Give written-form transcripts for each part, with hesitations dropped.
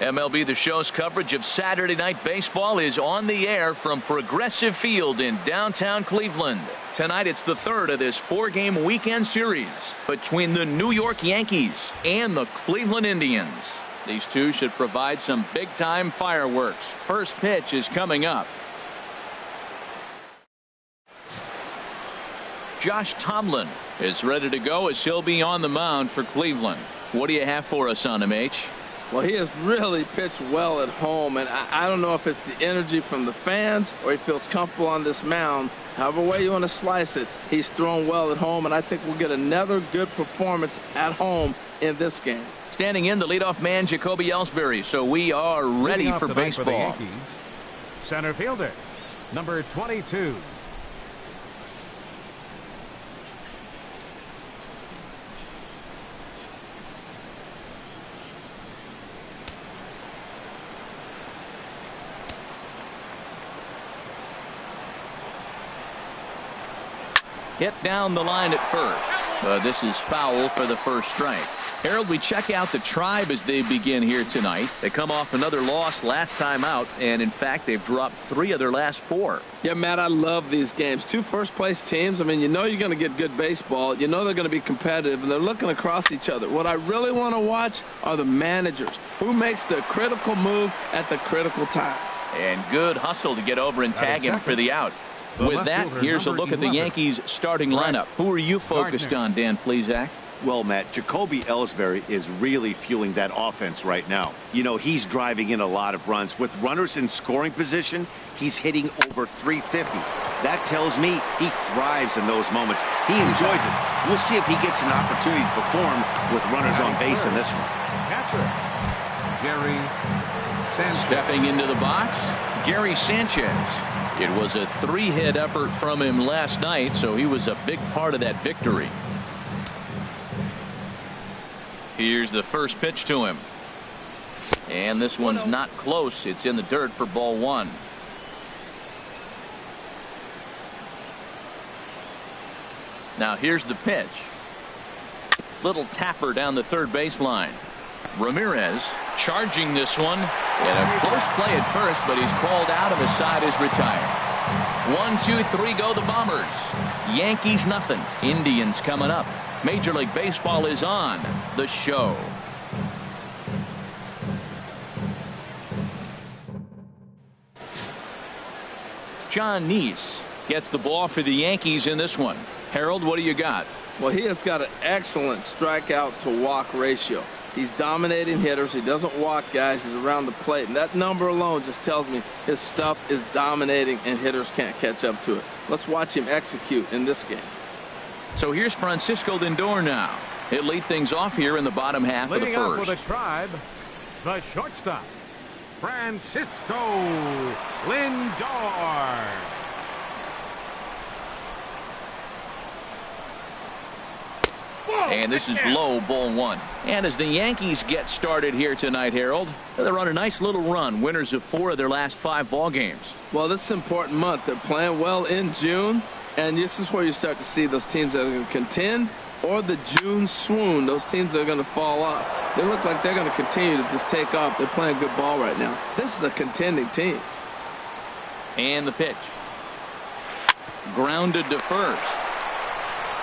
MLB The Show's coverage of Saturday Night Baseball is on the air from Progressive Field in downtown Cleveland. Tonight it's the third of this four-game weekend series between the New York Yankees and the Cleveland Indians. These two should provide some big-time fireworks. First pitch is coming up. Josh Tomlin is ready to go as he'll be on the mound for Cleveland. What do you have for us on him, H? Well, he has really pitched well at home, and I don't know if it's the energy from the fans or he feels comfortable on this mound. However way you want to slice it, he's thrown well at home, and I think we'll get another good performance at home in this game. Standing in, the leadoff man, Jacoby Ellsbury. So we are ready for baseball. For the Yankees, center fielder, number 22. Hit down the line at first. This is foul for the first strike. Harold, we check out the Tribe as they begin here tonight. They come off another loss last time out, and in fact they've dropped 3 of their last 4. Yeah, Matt, I love these games. 2 first-place teams. I mean, you know you're going to get good baseball. You know they're going to be competitive, and they're looking across each other. What I really want to watch are the managers. Who makes the critical move at the critical time? And good hustle to get over and tag him for the out. With that, here's a look at the Yankees starting lineup. Who are you focused on, Dan Plesac? Well, Matt, Jacoby Ellsbury is really fueling that offense right now. You know, he's driving in a lot of runs. With runners in scoring position, he's hitting over 350. That tells me he thrives in those moments. He enjoys it. We'll see if he gets an opportunity to perform with runners on base in this one. Catcher, Gary Sanchez. Stepping into the box, Gary Sanchez. It was a 3-hit effort from him last night, so he was a big part of that victory. Here's the first pitch to him. And this one's not close. It's in the dirt for ball 1. Now here's the pitch. Little tapper down the third baseline. Ramirez charging this one. And a close play at first, but he's called out and the side is retired. 1, 2, 3 go the Bombers. Yankees nothing. Indians coming up. Major League Baseball is on the show. John Neese gets the ball for the Yankees in this one. Harold, what do you got? Well, he has got an excellent strikeout to walk ratio. He's dominating hitters. He doesn't walk guys. He's around the plate. And that number alone just tells me his stuff is dominating and hitters can't catch up to it. Let's watch him execute in this game. So here's Francisco Lindor now. He'll lead things off here in the bottom half of the first. Leading off for the Tribe, the shortstop, Francisco Lindor. And this is low, ball 1. And as the Yankees get started here tonight, Harold, they're on a nice little run, winners of 4 of their last 5 ball games. Well, this is an important month. They're playing well in June, and this is where you start to see those teams that are going to contend or the June swoon, those teams that are going to fall off. They look like they're going to continue to just take off. They're playing good ball right now. This is a contending team. And the pitch. Grounded to first.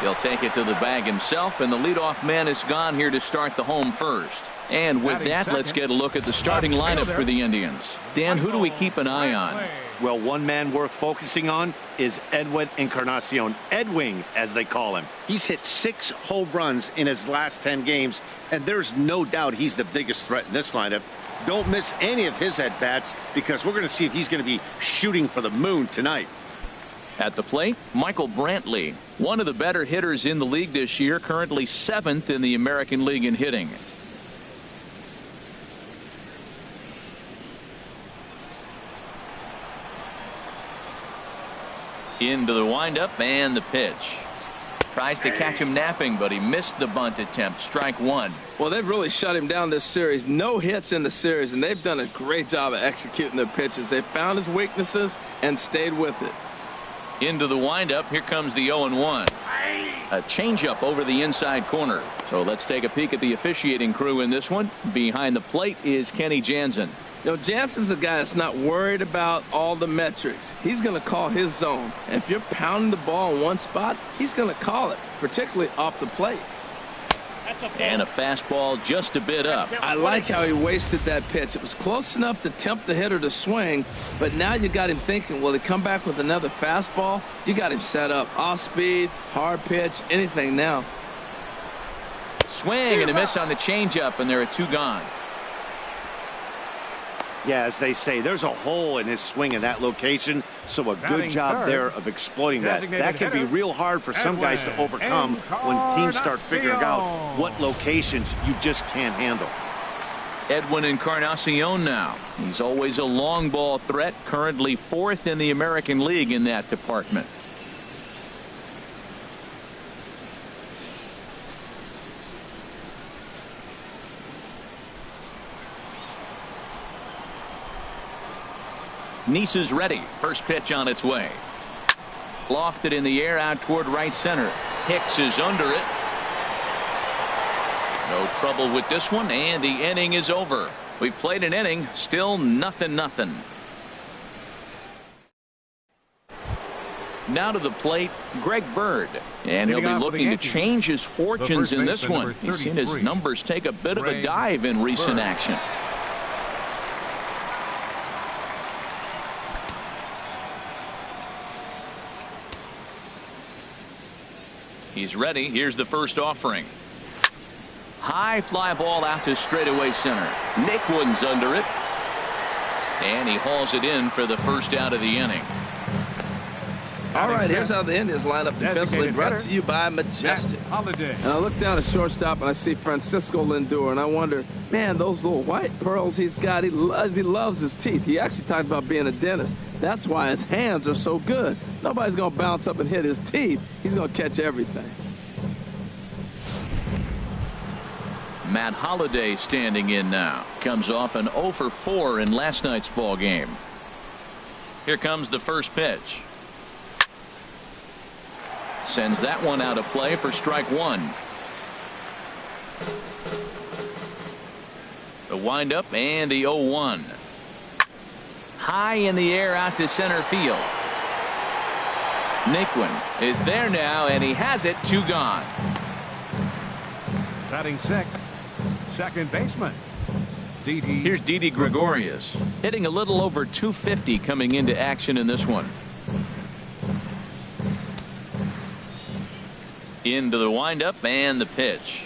He'll take it to the bag himself, and the leadoff man is gone here to start the home first. And with that, let's get a look at the starting lineup for the Indians. Dan, who do we keep an eye on? Well, one man worth focusing on is Edwin Encarnacion, Edwing, as they call him. He's hit 6 home runs in his last 10 games, and there's no doubt he's the biggest threat in this lineup. Don't miss any of his at-bats because we're going to see if he's going to be shooting for the moon tonight. At the plate, Michael Brantley, one of the better hitters in the league this year, currently 7th in the American League in hitting. Into the windup and the pitch. Tries to catch him napping, but he missed the bunt attempt. Strike 1. Well, they've really shut him down this series. No hits in the series, and they've done a great job of executing their pitches. They found his weaknesses and stayed with it. Into the windup. Here comes the 0-1. A changeup over the inside corner. So let's take a peek at the officiating crew in this one. Behind the plate is Kenny Jansen. You know, Jansen's a guy that's not worried about all the metrics. He's going to call his zone. And if you're pounding the ball in one spot, he's going to call it, particularly off the plate. And a fastball just a bit up. I like how he wasted that pitch. It was close enough to tempt the hitter to swing, but now you got him thinking, will he come back with another fastball? You got him set up. Off speed, hard pitch, anything now. Swing and a miss on the changeup, and there are 2 gone. Yeah, as they say, there's a hole in his swing in that location, so a good job there of exploiting that. That can be real hard for some guys to overcome when teams start figuring out what locations you just can't handle. Edwin Encarnacion now. He's always a long ball threat, currently 4th in the American League in that department. Nice is ready. First pitch on its way. Lofted in the air out toward right center. Hicks is under it. No trouble with this one, and the inning is over. We've played an inning, still nothing. Now to the plate, Greg Bird. And he'll be looking to change his fortunes in this one. He's seen his numbers take a bit of a dive in recent action. He's ready. Here's the first offering. High fly ball out to straightaway center. Nickwood's under it. And he hauls it in for the first out of the inning. All right, here's how the Indians line up defensively, brought to you by Majestic. And I look down at shortstop and I see Francisco Lindor, and I wonder, man, those little white pearls he's got, he loves his teeth. He actually talked about being a dentist. That's why his hands are so good. Nobody's going to bounce up and hit his teeth. He's going to catch everything. Matt Holliday standing in now. Comes off an 0 for 4 in last night's ball game. Here comes the first pitch. Sends that one out of play for strike 1. The windup and the 0-1. High in the air out to center field. Nickwood is there now, and he has it. 2 gone. Batting 6th, second baseman. Didi. Here's Didi Gregorius, hitting a little over 250 coming into action in this one. Into the windup and the pitch.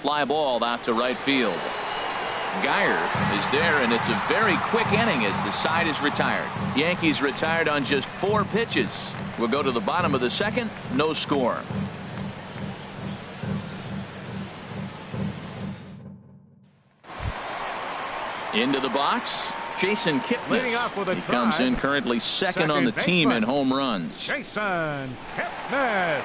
Fly ball out to right field. Geyer is there, and it's a very quick inning as the side is retired. Yankees retired on just 4 pitches. We'll go to the bottom of the second. No score. Into the box, Jason Kipnis. He comes in currently second on the team in home runs. Jason Kipnis.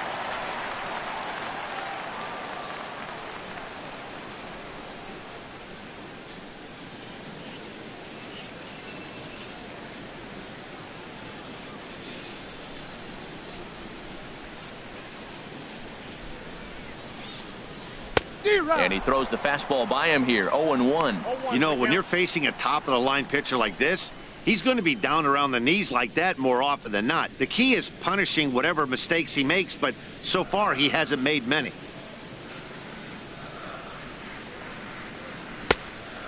And he throws the fastball by him here. 0-1. You know, when you're facing a top-of-the-line pitcher like this, he's going to be down around the knees like that more often than not. The key is punishing whatever mistakes he makes, but so far he hasn't made many.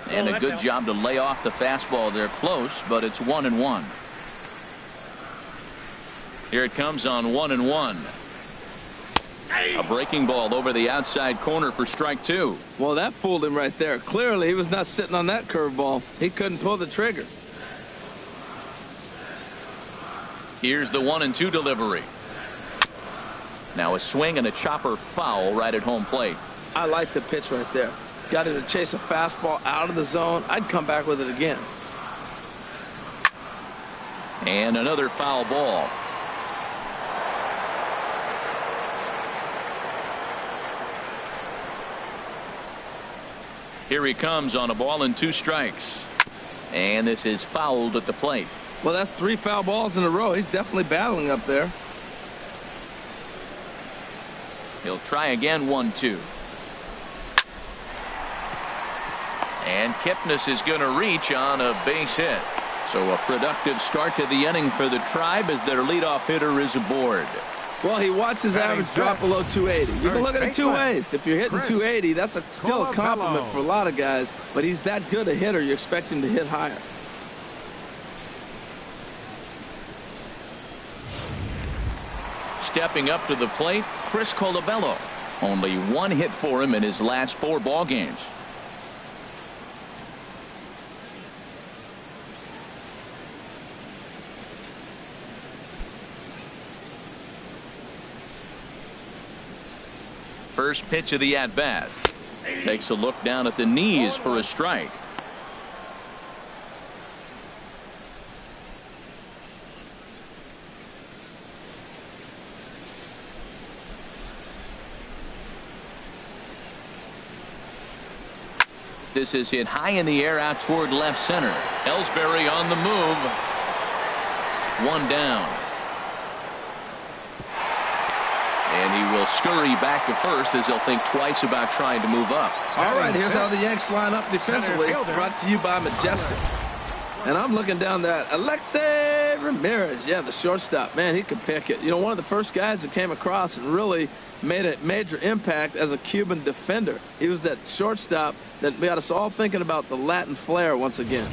And a good job to lay off the fastball there close, but it's 1-1. Here it comes on 1-1. A breaking ball over the outside corner for strike 2. Well, that fooled him right there. Clearly, he was not sitting on that curveball. He couldn't pull the trigger. Here's the 1-2 delivery. Now a swing and a chopper foul right at home plate. I like the pitch right there. Got him to chase a fastball out of the zone. I'd come back with it again. And another foul ball. Here he comes on a ball and 2 strikes. And this is fouled at the plate. Well, that's 3 foul balls in a row. He's definitely battling up there. He'll try again, 1-2. And Kipnis is going to reach on a base hit. So a productive start to the inning for the Tribe as their leadoff hitter is aboard. Well, he watched his average drop below 280. You can look at it two ways. If you're hitting 280, that's still a compliment for a lot of guys. But he's that good a hitter, you expect him to hit higher. Stepping up to the plate, Chris Colabello. Only one hit for him in his last 4 ball games. First pitch of the at-bat. Takes a look down at the knees for a strike. This is hit high in the air out toward left center. Ellsbury on the move. 1 down. And he will scurry back to first as he'll think twice about trying to move up. All right, here's how the Yanks line up defensively. Brought to you by Majestic. And I'm looking down that Alexei Ramirez. Yeah, the shortstop. Man, he can pick it. You know, one of the first guys that came across and really made a major impact as a Cuban defender. He was that shortstop that got us all thinking about the Latin flair once again.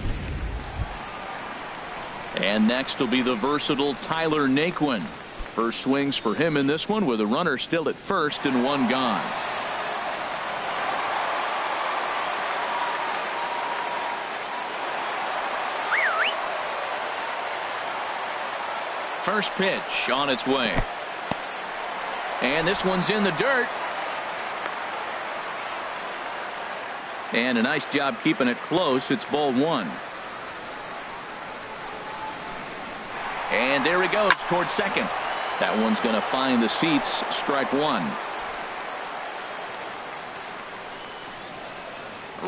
And next will be the versatile Tyler Naquin. First swings for him in this one with a runner still at first and 1 gone. First pitch on its way. And this one's in the dirt. And a nice job keeping it close. It's ball 1. And there he goes towards second. That one's going to find the seats. Strike 1.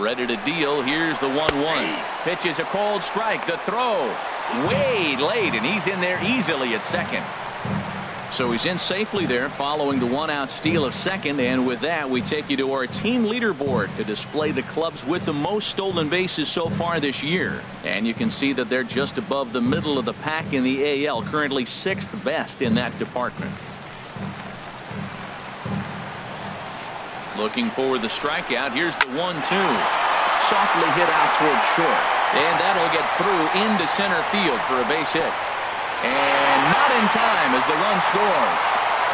Ready to deal. Here's the 1-1. Pitch is a cold strike. The throw way late, and he's in there easily at second. So he's in safely there following the 1-out steal of second. And with that, we take you to our team leaderboard to display the clubs with the most stolen bases so far this year. And you can see that they're just above the middle of the pack in the AL, currently 6th best in that department. Looking for the strikeout. Here's the 1-2. Softly hit out towards short. And that'll get through into center field for a base hit. And not in time as the run scores.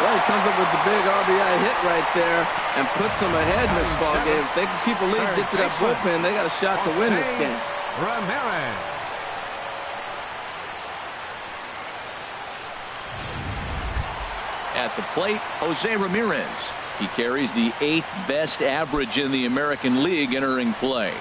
Well, he comes up with the big RBI hit right there and puts them ahead in this ball game. If they can keep a lead, get to that bullpen, they got a shot to win this game. Ramirez. At the plate, Jose Ramirez. He carries the 8th best average in the American League entering play.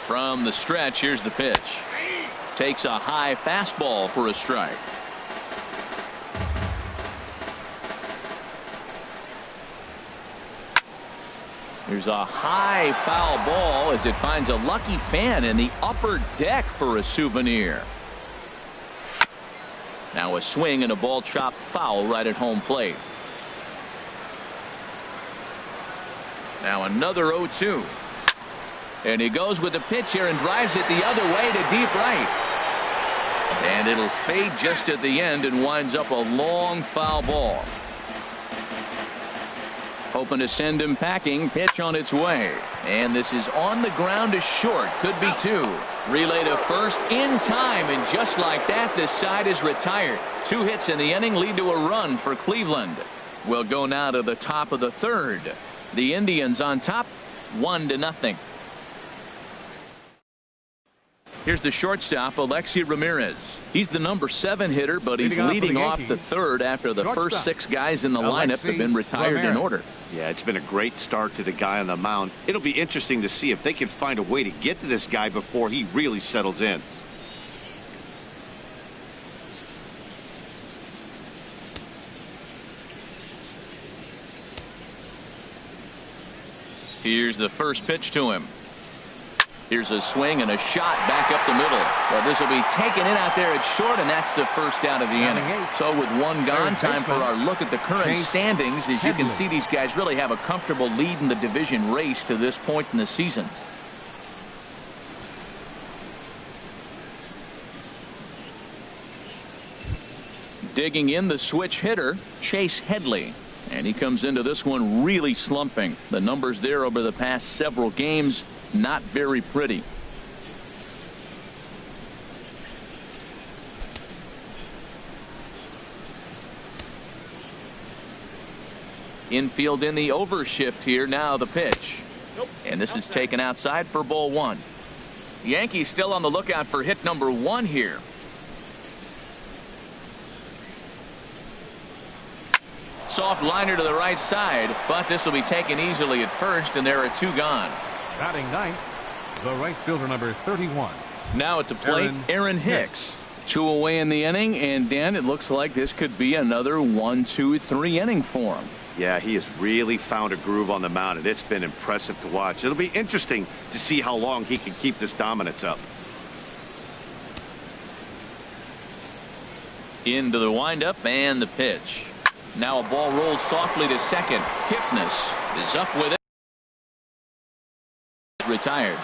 From the stretch, here's the pitch. Takes a high fastball for a strike. Here's a high foul ball as it finds a lucky fan in the upper deck for a souvenir. Now a swing and a ball chopped foul right at home plate. Now another 0-2. And he goes with the pitch here and drives it the other way to deep right. And it'll fade just at the end and winds up a long foul ball. Hoping to send him packing. Pitch on its way. And this is on the ground to short. Could be 2. Relay to first in time. And just like that, this side is retired. 2 hits in the inning lead to a run for Cleveland. We'll go now to the top of the 3rd. The Indians on top 1-0. Here's the shortstop, Alexei Ramirez. He's the number 7 hitter, but he's leading off the 3rd after the first 6 guys in the lineup have been retired in order. Yeah, it's been a great start to the guy on the mound. It'll be interesting to see if they can find a way to get to this guy before he really settles in. Here's the first pitch to him. Here's a swing and a shot back up the middle. Well, this will be taken in out there at short, and that's the first out of the inning. So with one gone, time for our look at the current standings. As you can see, these guys really have a comfortable lead in the division race to this point in the season. Digging in, the switch hitter, Chase Headley. And he comes into this one really slumping. The numbers there over the past several games, not very pretty. Infield in the overshift here. Now the pitch. And this is taken outside for ball one. Yankees still on the lookout for hit number one here. Soft liner to the right side, but this will be taken easily at first, and there are two gone. Batting ninth, the right fielder, number 31. Now at the plate, Aaron Hicks. 2 away in the inning, and Dan, it looks like this could be another 1, 2, 3 inning for him. Yeah, he has really found a groove on the mound, and it's been impressive to watch. It'll be interesting to see how long he can keep this dominance up. Into the windup and the pitch. Now a ball rolls softly to second. Kipnis is up with it. Retired.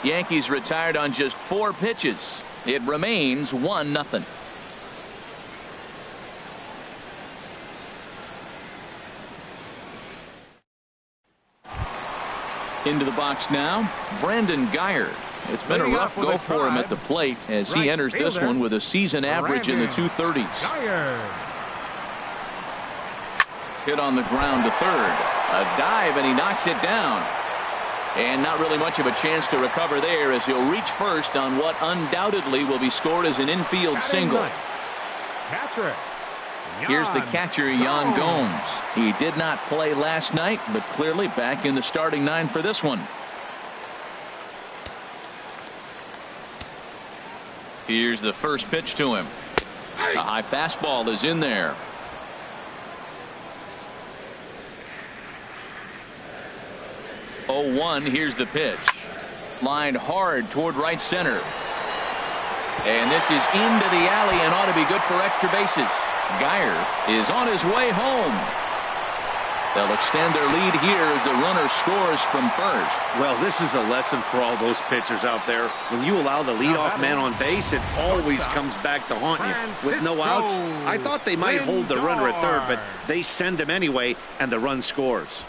Yankees retired on just 4 pitches. It remains 1-0. Into the box now, Brandon Guyer. It's been a rough go for him at the plate as he enters this one with a season average in the 230s. Hit on the ground to third. A dive, and he knocks it down. And not really much of a chance to recover there as he'll reach first on what undoubtedly will be scored as an infield single. Here's the catcher, Yan Gomes. He did not play last night, but clearly back in the starting 9 for this one. Here's the first pitch to him. A high fastball is in there. 0-1. Here's the pitch. Lined hard toward right center. And this is into the alley and ought to be good for extra bases. Guyer is on his way home. They'll extend their lead here as the runner scores from first. Well, this is a lesson for all those pitchers out there. When you allow the leadoff man on base, it always comes back to haunt you. With no outs, I thought they might hold the runner at third, but they send him anyway, and the run scores.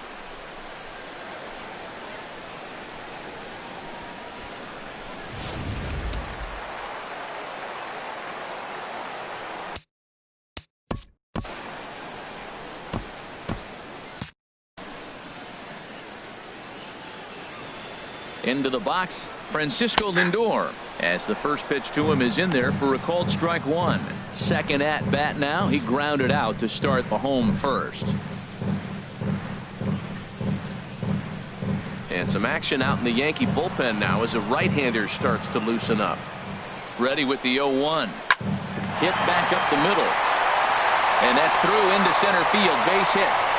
Into the box, Francisco Lindor, as the first pitch to him is in there for a called strike one. Second at bat now. He grounded out to start the home first. And some action out in the Yankee bullpen now as a right-hander starts to loosen up. Ready with the 0-1. Hit back up the middle. And that's through into center field. Base hit.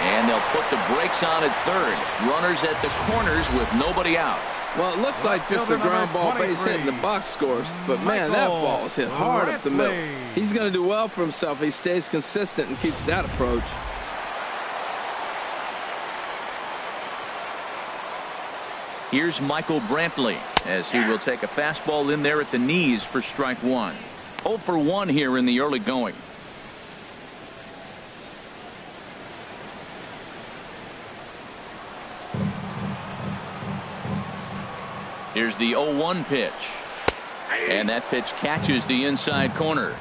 And they'll put the brakes on at third. Runners at the corners with nobody out. Well, it looks like just a ground ball base hit in the box scores. But, man, that ball is hit hard up the middle. He's going to do well for himself if he stays consistent and keeps that approach. Here's Michael Brantley as he will take a fastball in there at the knees for strike one. 0 for 1 here in the early going. Here's the 0-1 pitch. And that pitch catches the inside corner.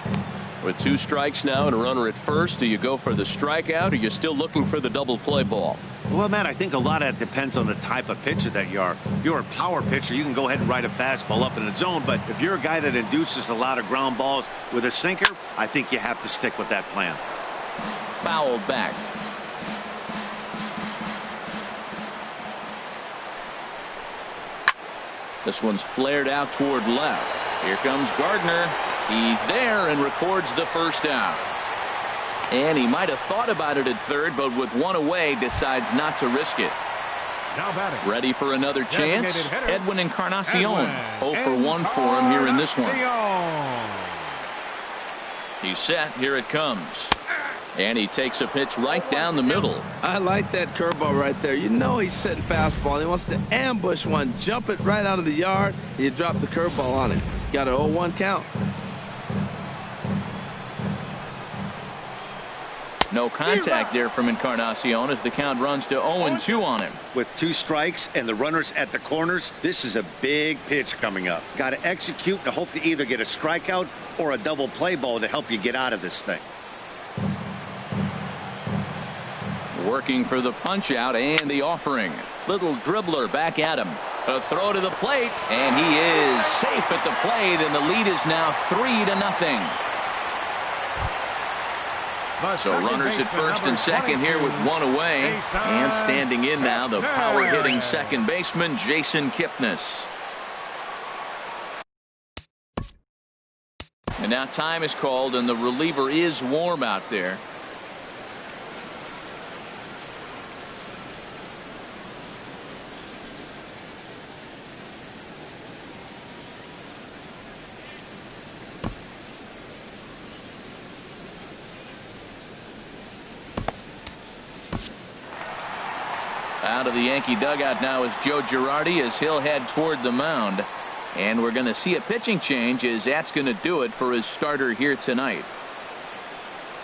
With 2 strikes now and a runner at first, do you go for the strikeout or are you still looking for the double play ball? Well, Matt, I think a lot of that depends on the type of pitcher that you are. If you're a power pitcher, you can go ahead and ride a fastball up in the zone. But if you're a guy that induces a lot of ground balls with a sinker, I think you have to stick with that plan. Fouled back. This one's flared out toward left. Here comes Gardner. He's there and records the first out. And he might have thought about it at third, but with one away, decides not to risk it. Now batting. Ready for another chance? Hitter, Edwin Encarnacion. Edwin 0 for 1 for him here in this one. Encarnacion. He's set. Here it comes. And he takes a pitch right down the middle. I like that curveball right there. You know he's setting fastball. He wants to ambush one, jump it right out of the yard, and you drop the curveball on it. Got an 0-1 count. No contact there from Encarnacion as the count runs to 0-2 on him. With 2 strikes and the runners at the corners, this is a big pitch coming up. Got to execute and hope to either get a strikeout or a double play ball to help you get out of this thing. Working for the punch out and the offering. Little dribbler back at him. A throw to the plate, and he is safe at the plate, and the lead is now 3-0. So runners at first and second here with 1 away. And standing in now, the power-hitting second baseman, Jason Kipnis. And now time is called, and the reliever is warm out there. Out of the Yankee dugout now is Joe Girardi as he'll head toward the mound. And we're going to see a pitching change as that's going to do it for his starter here tonight.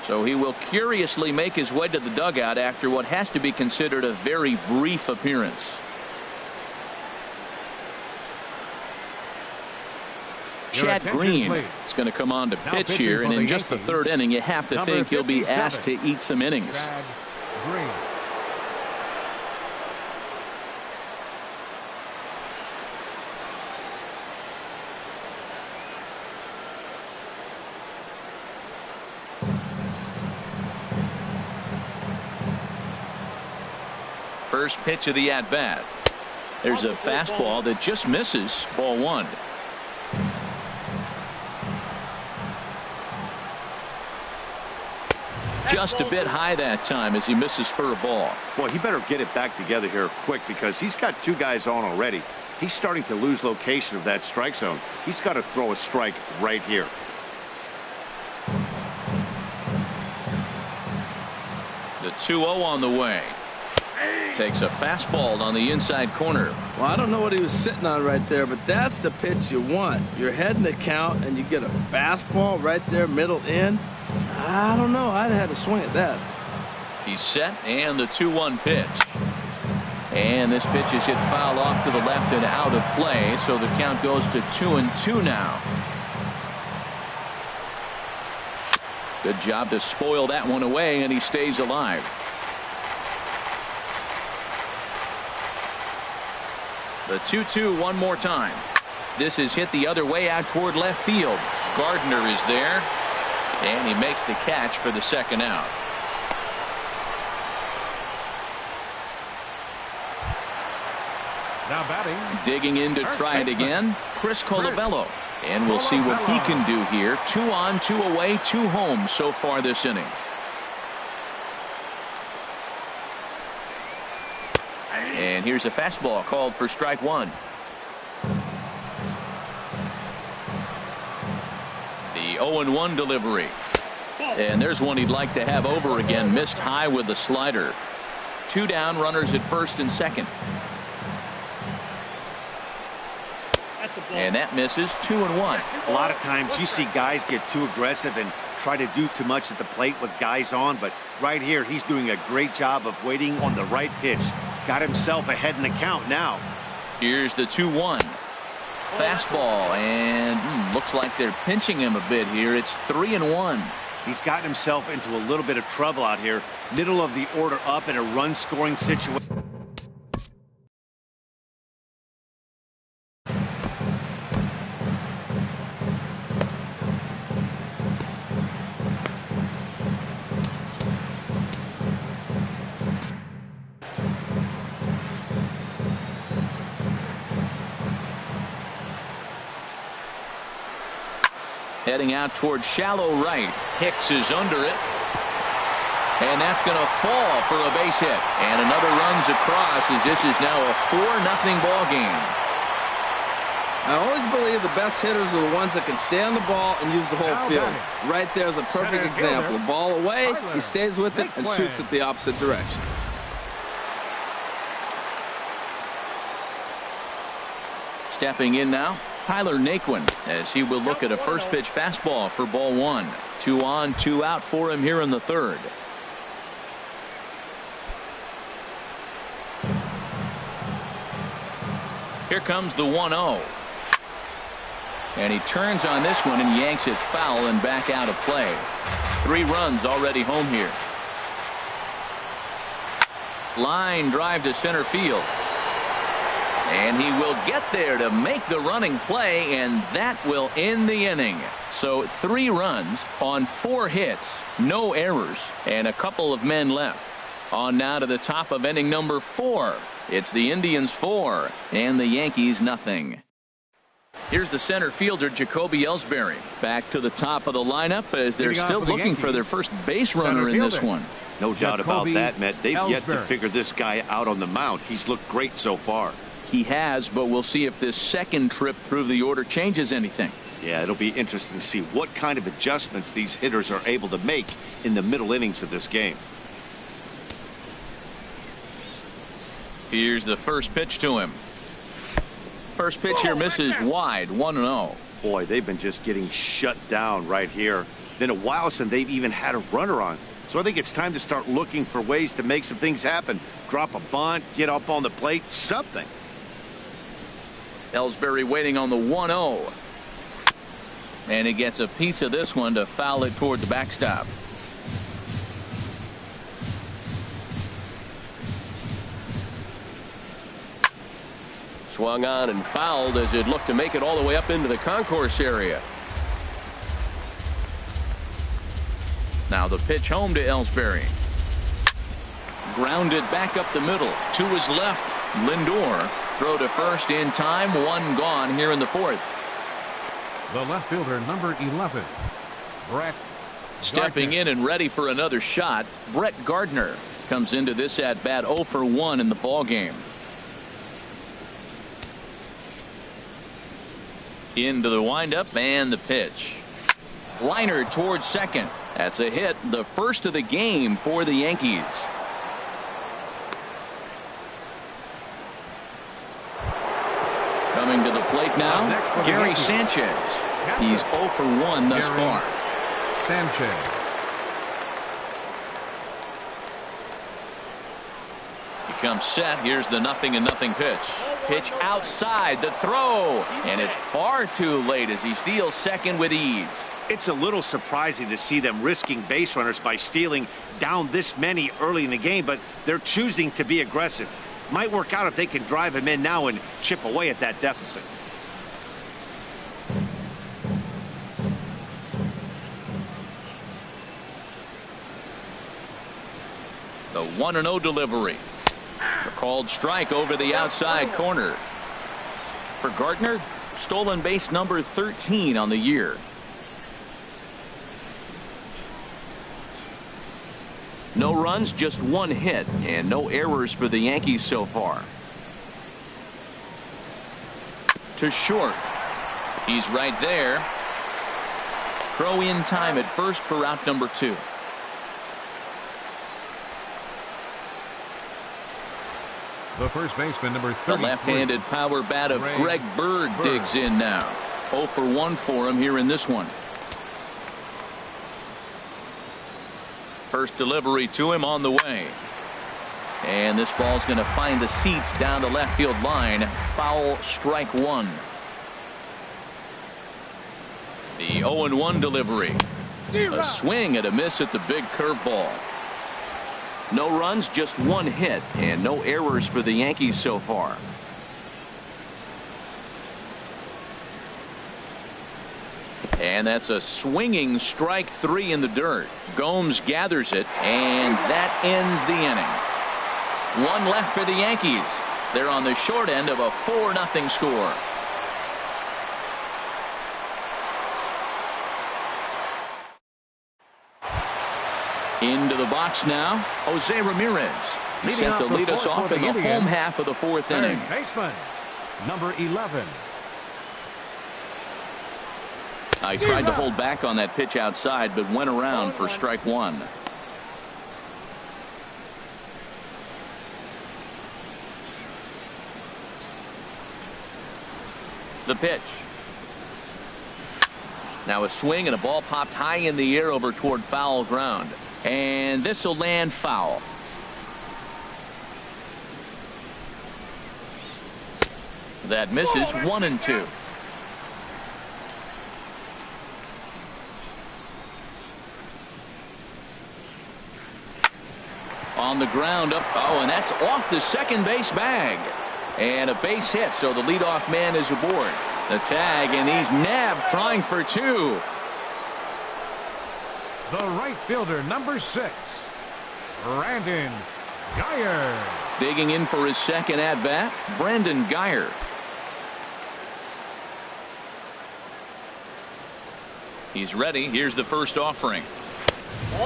So he will curiously make his way to the dugout after what has to be considered a very brief appearance. Chad Green is going to come on to pitch here, and in just the third inning, you have to think he'll be asked to eat some innings. Chad Green. First pitch of the at-bat. There's a fastball that just misses. Ball 1. Just a bit high that time as he misses for a ball. Boy, he better get it back together here quick because he's got 2 guys on already. He's starting to lose location of that strike zone. He's got to throw a strike right here. The 2-0 on the way. Takes a fastball on the inside corner. Well, I don't know what he was sitting on right there, but that's the pitch you want. You're heading the count, and you get a fastball right there, middle in. I don't know. I'd have had to swing at that. He's set, and the 2-1 pitch. And this pitch is hit foul off to the left and out of play, so the count goes to 2-2 now. Good job to spoil that one away, and he stays alive. The 2-2 one more time. This is hit the other way out toward left field. Gardner is there, and he makes the catch for the second out. Now batting. Digging in to try it again, Chris Colabello. And we'll see what he can do here. 2 on, 2 away, 2 home so far this inning. And here's a fastball called for strike 1. The 0-1 delivery. And there's one he'd like to have over again. Missed high with the slider. 2 down, runners at first and second. And that misses. 2-1. A lot of times you see guys get too aggressive and try to do too much at the plate with guys on, but right here he's doing a great job of waiting on the right pitch. Got himself ahead in the count now. Here's the 2-1. Fastball, and looks like they're pinching him a bit here. It's 3-1. He's gotten himself into a little bit of trouble out here. Middle of the order up in a run-scoring situation. Heading out toward shallow right. Hicks is under it. And that's going to fall for a base hit. And another runs across as this is now a 4-0 ball game. I always believe the best hitters are the ones that can stay on the ball and use the whole field. Right there is a perfect example. Ball away, he stays with it and shoots it the opposite direction. Stepping in now, Tyler Naquin, as he will look at a first pitch fastball for ball one. 2 on, 2 out for him here in the third. Here comes the 1-0. And he turns on this one and yanks it foul and back out of play. 3 runs already home here. Line drive to center field. And he will get there to make the running play, and that will end the inning. So 3 runs on 4 hits, no errors, and a couple of men left. On now to the top of inning number 4. It's the Indians 4 and the Yankees nothing. Here's the center fielder, Jacoby Ellsbury, back to the top of the lineup as they're still looking for their first base runner in this one. No doubt about that, Matt. They've yet to figure this guy out on the mound. He's looked great so far. He has, but we'll see if this second trip through the order changes anything. Yeah, it'll be interesting to see what kind of adjustments these hitters are able to make in the middle innings of this game. Here's the first pitch to him. First pitch here misses wide, 1-0. Boy, they've been just getting shut down right here. Been a while since they've even had a runner on. So I think it's time to start looking for ways to make some things happen. Drop a bunt, get up on the plate, something. Ellsbury waiting on the 1-0. And he gets a piece of this one to foul it toward the backstop. Swung on and fouled as it looked to make it all the way up into the concourse area. Now the pitch home to Ellsbury. Grounded back up the middle. To his left. Lindor. Throw to first in time. 1 gone here in the 4th. The left fielder, number 11, Brett. Stepping in and ready for another shot, Brett Gardner comes into this at bat 0 for 1 in the ball game. Into the windup and the pitch. Liner towards second. That's a hit, the first of the game for the Yankees. Coming to the plate now, Gary Sanchez. He's 0 for 1 thus far. Sanchez. He comes set. Here's the 0-0 pitch. Pitch outside, the throw, and it's far too late as he steals second with ease. It's a little surprising to see them risking base runners by stealing down this many early in the game, but they're choosing to be aggressive. Might work out if they can drive him in now and chip away at that deficit. The 1-0 delivery. A called strike over the outside corner. For Gardner, stolen base number 13 on the year. No runs, just 1 hit, and no errors for the Yankees so far. To short. He's right there. Throw in time at first for out number 2. The first baseman, number 33. The left-handed power bat of Greg Bird digs in now. 0 for 1 for him here in this one. First delivery to him on the way. And this ball's going to find the seats down the left field line. Foul, strike 1. The 0-1 delivery. A swing and a miss at the big curveball. No runs, just 1 hit, and no errors for the Yankees so far. And that's a swinging strike 3 in the dirt. Gomes gathers it, and that ends the inning. 1 left for the Yankees. They're on the short end of a 4-0 score. Into the box now, Jose Ramirez. He's set to lead us off in the home half of the fourth inning. Baseman, number 11. I tried to hold back on that pitch outside, but went around for strike one. The pitch. Now a swing and a ball popped high in the air over toward foul ground. And this will land foul. That misses 1-2. On the ground up. Oh, and that's off the second base bag. And a base hit, so the leadoff man is aboard. The tag, and he's nabbed trying for two. The right fielder, number 6, Brandon Geyer. Digging in for his second at-bat, Brandon Geyer. He's ready. Here's the first offering.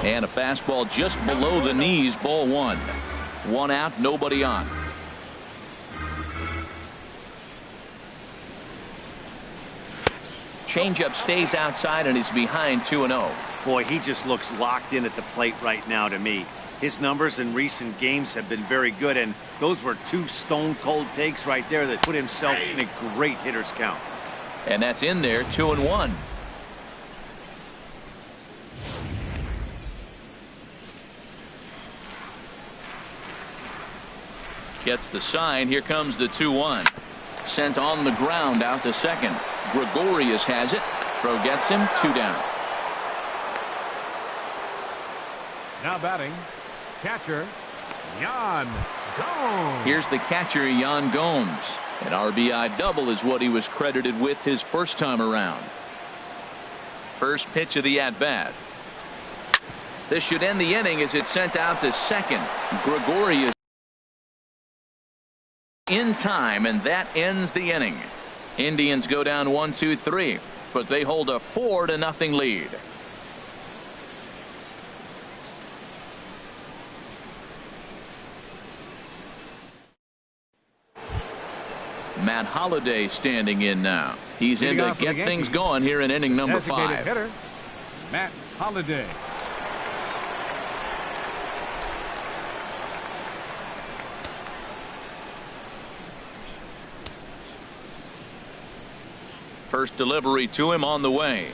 And a fastball just below the knees, ball one. One out, nobody on. Changeup stays outside and he's behind 2-0. Boy, he just looks locked in at the plate right now to me. His numbers in recent games have been very good, and those were two stone-cold takes right there that put himself in a great hitter's count. And that's in there, 2-1. Gets the sign. Here comes the 2-1. Sent on the ground out to second. Gregorius has it. Throw gets him. 2 down. Now batting, catcher Yan Gomes. Here's the catcher, Yan Gomes. An RBI double is what he was credited with his first time around. First pitch of the at-bat. This should end the inning as it's sent out to second. Gregorius in time, and that ends the inning. Indians go down 1-2-3, but they hold a 4-0 lead. Matt Holliday standing in now. He's in to get things going here in inning number 5. Hitter, Matt Holliday. First delivery to him on the way.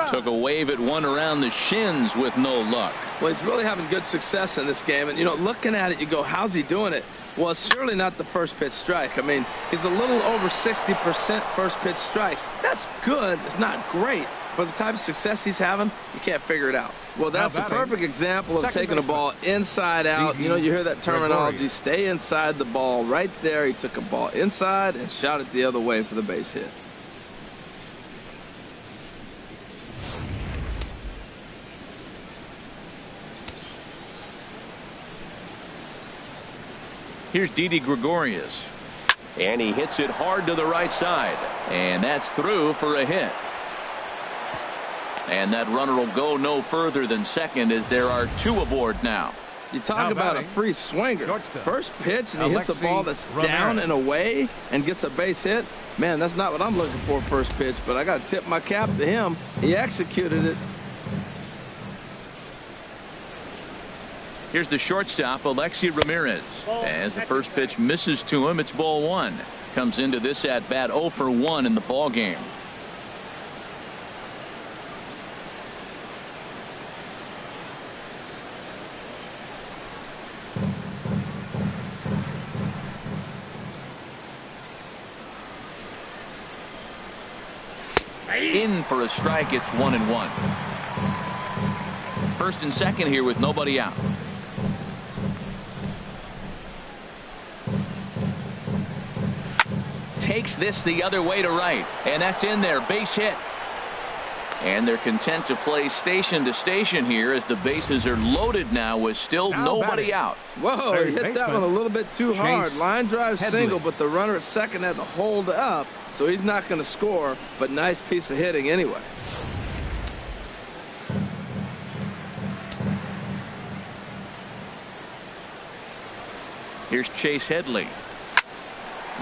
Took a wave at one around the shins with no luck. Well, he's really having good success in this game. And, you know, looking at it, you go, how's he doing it? Well, it's surely not the first pitch strike. I mean, he's a little over 60% first pitch strikes. That's good. It's not great. For the type of success he's having, you can't figure it out. Well, that's a perfect example of taking a ball inside out. You know, you hear that terminology, stay inside the ball. Right there, he took a ball inside and shot it the other way for the base hit. Here's Didi Gregorius. And he hits it hard to the right side. And that's through for a hit. And that runner will go no further than second as there are 2 aboard now. You talk about a free swinger. First pitch and he hits a ball that's down and away and gets a base hit. Man, that's not what I'm looking for first pitch, but I got to tip my cap to him. He executed it. Here's the shortstop, Alexi Ramirez. As the first pitch misses to him, it's ball one. Comes into this at bat 0 for 1 in the ball game. In for a strike. It's 1-1. First and second here with nobody out. Takes this the other way to right, and that's in there. Base hit. And they're content to play station to station here as the bases are loaded now with still nobody out. Whoa, he hit that one a little bit too hard. Line drive single, but the runner at second had to hold up, so he's not going to score, but nice piece of hitting anyway. Here's Chase Headley.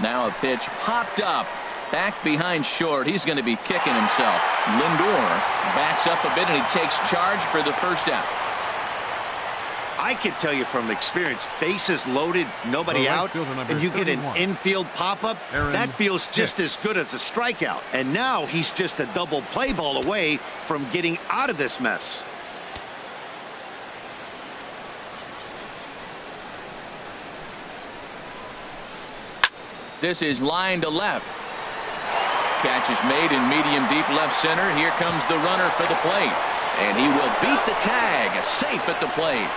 Now a pitch popped up. Back behind short. He's going to be kicking himself. Lindor backs up a bit and he takes charge for the first out. I can tell you from experience, bases loaded, nobody out, and you get an infield pop-up, that feels just as good as a strikeout. And now he's just a double play ball away from getting out of this mess. This is line to left. Catch is made in medium deep left center. Here comes the runner for the plate. And he will beat the tag. Safe at the plate.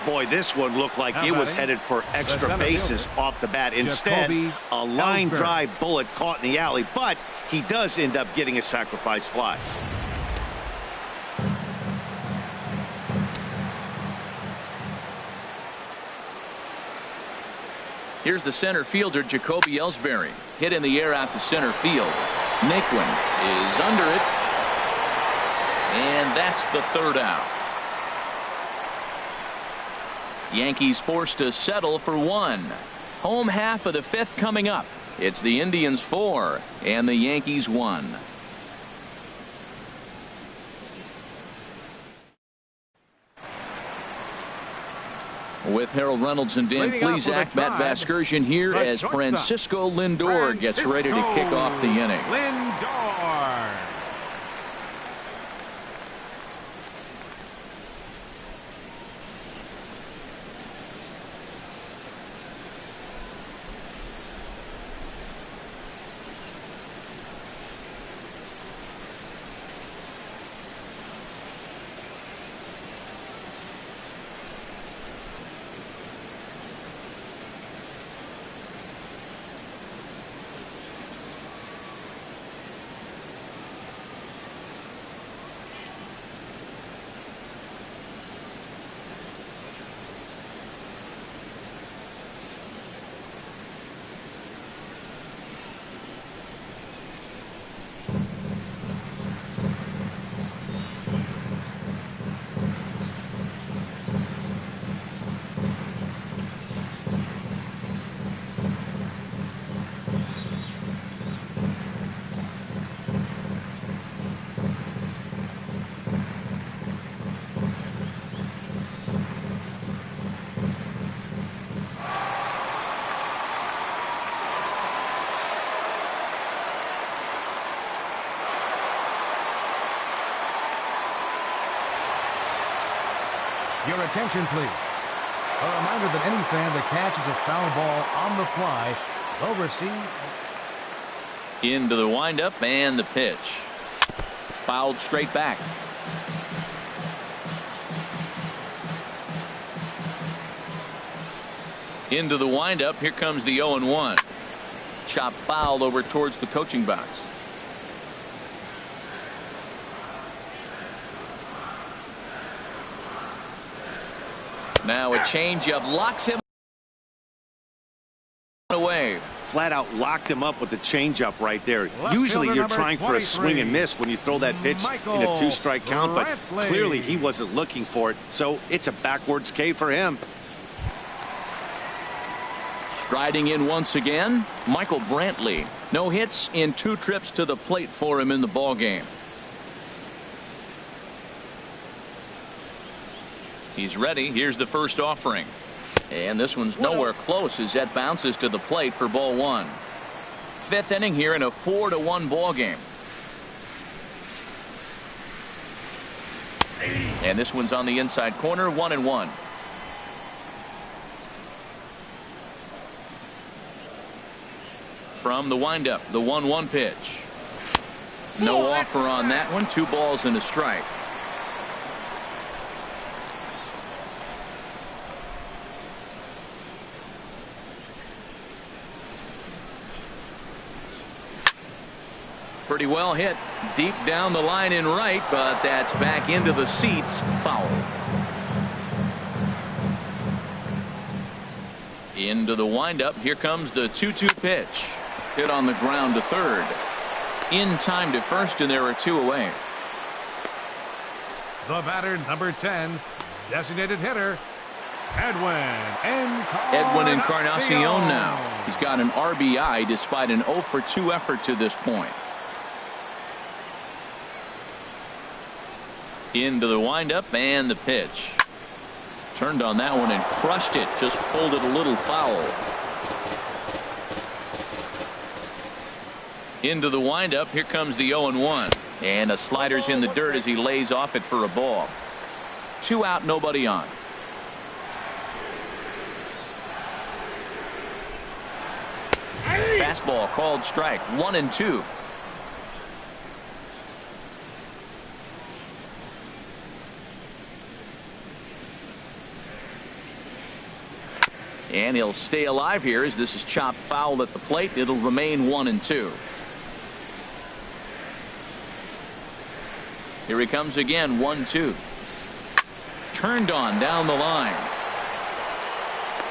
Boy, this one looked like it was headed for extra bases off the bat. Instead, a line drive bullet caught in the alley, but he does end up getting a sacrifice fly. Here's the center fielder, Jacoby Ellsbury. Hit in the air out to center field. Naquin is under it. And that's the third out. Yankees forced to settle for one. Home half of the fifth coming up. It's the Indians 4 and the Yankees 1. With Harold Reynolds and Dan Plesac, Matt Vasgersian here as Francisco Lindor gets ready to kick off the inning. Lindor. Your attention, please. A reminder that any fan that catches a foul ball on the fly will receive. Into the windup and the pitch. Fouled straight back. Into the windup. Here comes the 0-1. Chop fouled over towards the coaching box. Now a changeup locks him away. Flat out locked him up with the changeup right there. Usually you're trying for a swing and miss when you throw that pitch in a two-strike count, but clearly he wasn't looking for it, so it's a backwards K for him. Striding in once again, Michael Brantley. No hits in 2 trips to the plate for him in the ballgame. He's ready. Here's the first offering. And this one's nowhere close as that bounces to the plate for ball 1. 5th inning here in a 4-1 ball game. And this one's on the inside corner, 1-1. From the windup, the 1-1 pitch. No offer on that one. 2 balls and a strike. Pretty well hit deep down the line in right, but that's back into the seats. Foul. Into the windup. Here comes the 2-2 pitch. Hit on the ground to third. In time to first, and there are 2 away. The batter, number 10, designated hitter, Edwin Encarnacion now. He's got an RBI despite an 0 for 2 effort to this point. Into the windup and the pitch. Turned on that one and crushed it. Just pulled it a little foul. Into the windup. Here comes the 0-1. And a slider's in the dirt as he lays off it for a ball. 2 out, nobody on. Fastball called strike. 1-2. And he'll stay alive here as this is chopped foul at the plate. It'll remain 1-2. Here he comes again. 1-2. Turned on down the line.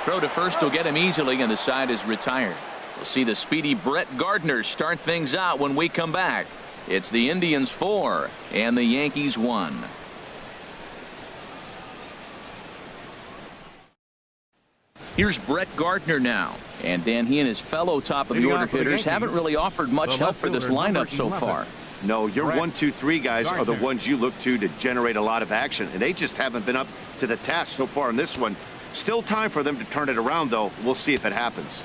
Throw to first will get him easily, and the side is retired. We'll see the speedy Brett Gardner start things out when we come back. It's the Indians 4 and the Yankees 1. Here's Brett Gardner now. And Dan, he and his fellow top of the order hitters haven't really offered much help for this lineup so far. No, your 1, 2, 3 guys are the ones you look to generate a lot of action, and they just haven't been up to the task so far in this one. Still time for them to turn it around, though. We'll see if it happens.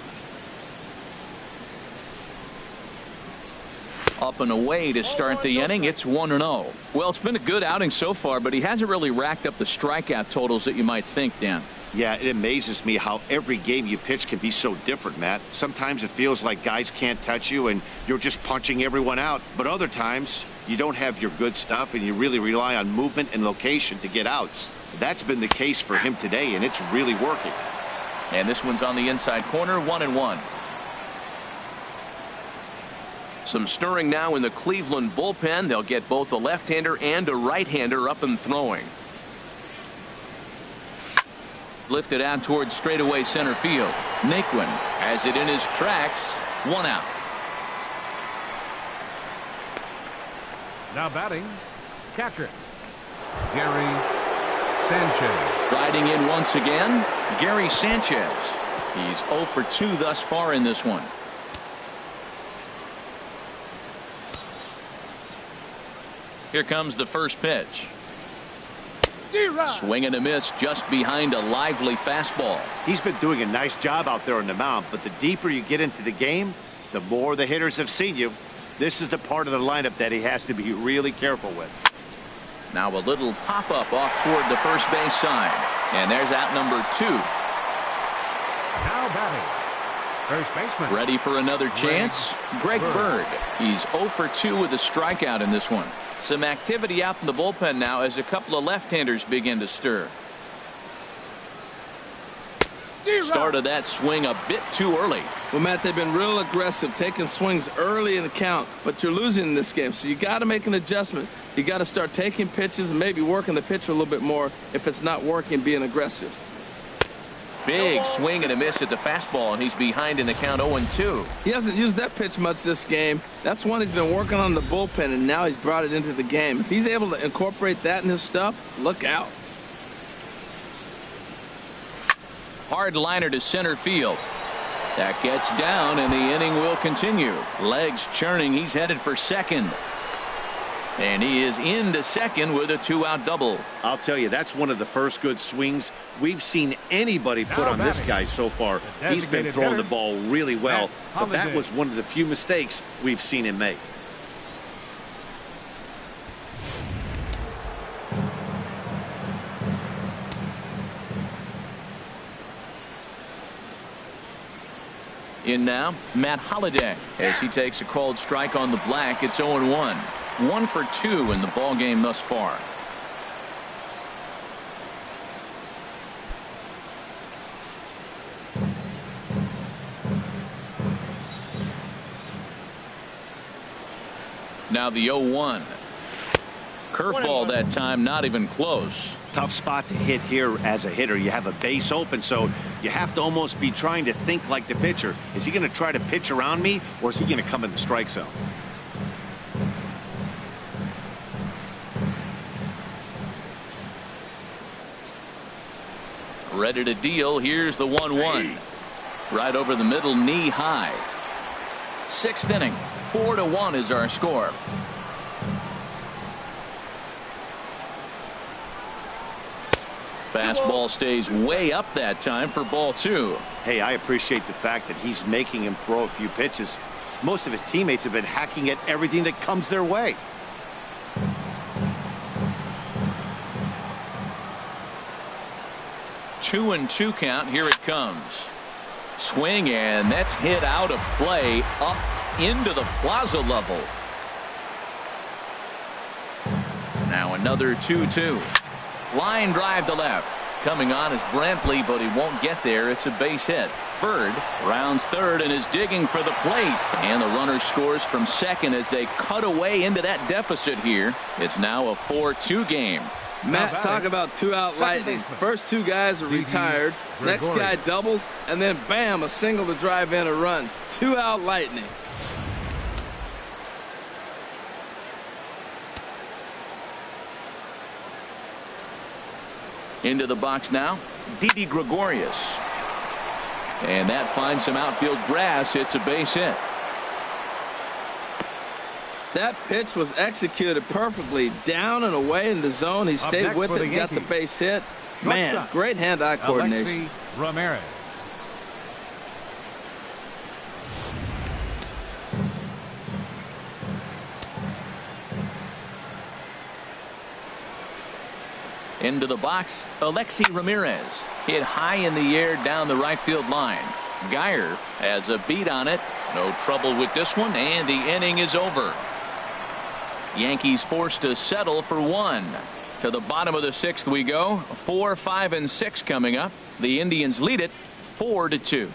Up and away to start the inning. It's 1-0. Well, it's been a good outing so far, but he hasn't really racked up the strikeout totals that you might think, Dan. Yeah, it amazes me how every game you pitch can be so different, Matt. Sometimes it feels like guys can't touch you and you're just punching everyone out. But other times you don't have your good stuff and you really rely on movement and location to get outs. That's been the case for him today, and it's really working. And this one's on the inside corner. 1-1. Some stirring now in the Cleveland bullpen. They'll get both a left-hander and a right-hander up and throwing. Lifted out towards straightaway center field. Naquin has it in his tracks. 1 out. Now batting, catcher Gary Sanchez. Riding in once again, Gary Sanchez. He's 0 for 2 thus far in this one. Here comes the first pitch. Swing and a miss just behind a lively fastball. He's been doing a nice job out there on the mound, but the deeper you get into the game, the more the hitters have seen you. This is the part of the lineup that he has to be really careful with. Now a little pop-up off toward the first base side. And there's out number 2. Now batting, first baseman. Ready for another chance? Greg Bird. He's 0 for 2 with a strikeout in this one. Some activity out in the bullpen now as a couple of left-handers begin to stir. Started that swing a bit too early. Well, Matt, they've been real aggressive, taking swings early in the count, but you're losing in this game, so you got to make an adjustment. You got to start taking pitches and maybe working the pitcher a little bit more if it's not working, being aggressive. Big swing and a miss at the fastball, and he's behind in the count 0-2. He hasn't used that pitch much this game. That's one he's been working on the bullpen, and now he's brought it into the game. If he's able to incorporate that in his stuff, look out. Hard liner to center field. That gets down, and the inning will continue. Legs churning. He's headed for second. And he is into second with a 2-out double. I'll tell you, that's one of the first good swings we've seen anybody put on this guy so far. He's been throwing the ball really well, but that was one of the few mistakes we've seen him make. In now, Matt Holliday as he takes a called strike on the black. It's 0-1. 1 for 2 in the ball game thus far. Now the 0-1. Curveball that time, not even close. Tough spot to hit here as a hitter. You have a base open, so you have to almost be trying to think like the pitcher. Is he going to try to pitch around me, or is he going to come in the strike zone? Ready to deal. Here's the 1-1. Right over the middle, knee high. Sixth inning. 4-1 is our score. Fastball stays way up that time for ball 2. Hey, I appreciate the fact that he's making him throw a few pitches. Most of his teammates have been hacking at everything that comes their way. Two and two count. Here it comes. Swing, and that's hit out of play up into the plaza level. Now another 2-2. Line drive to left. Coming on is Brantley, but he won't get there. It's a base hit. Bird rounds third and is digging for the plate. And the runner scores from second as they cut away into that deficit here. It's now a 4-2 game. Matt, talk about two-out lightning. First two guys are retired. Next guy doubles, and then bam, a single to drive in a run. Two-out lightning. Into the box now, Didi Gregorius. And that finds some outfield grass. It's a base hit. That pitch was executed perfectly. Down and away in the zone. He stayed with it and got the base hit. Man, great hand-eye coordination. Ramirez. Into the box, Alexi Ramirez. Hit high in the air down the right field line. Geyer has a beat on it. No trouble with this one, and the inning is over. Yankees forced to settle for one. To the bottom of the sixth we go. 4, 5, and 6 coming up. The Indians lead it 4-2.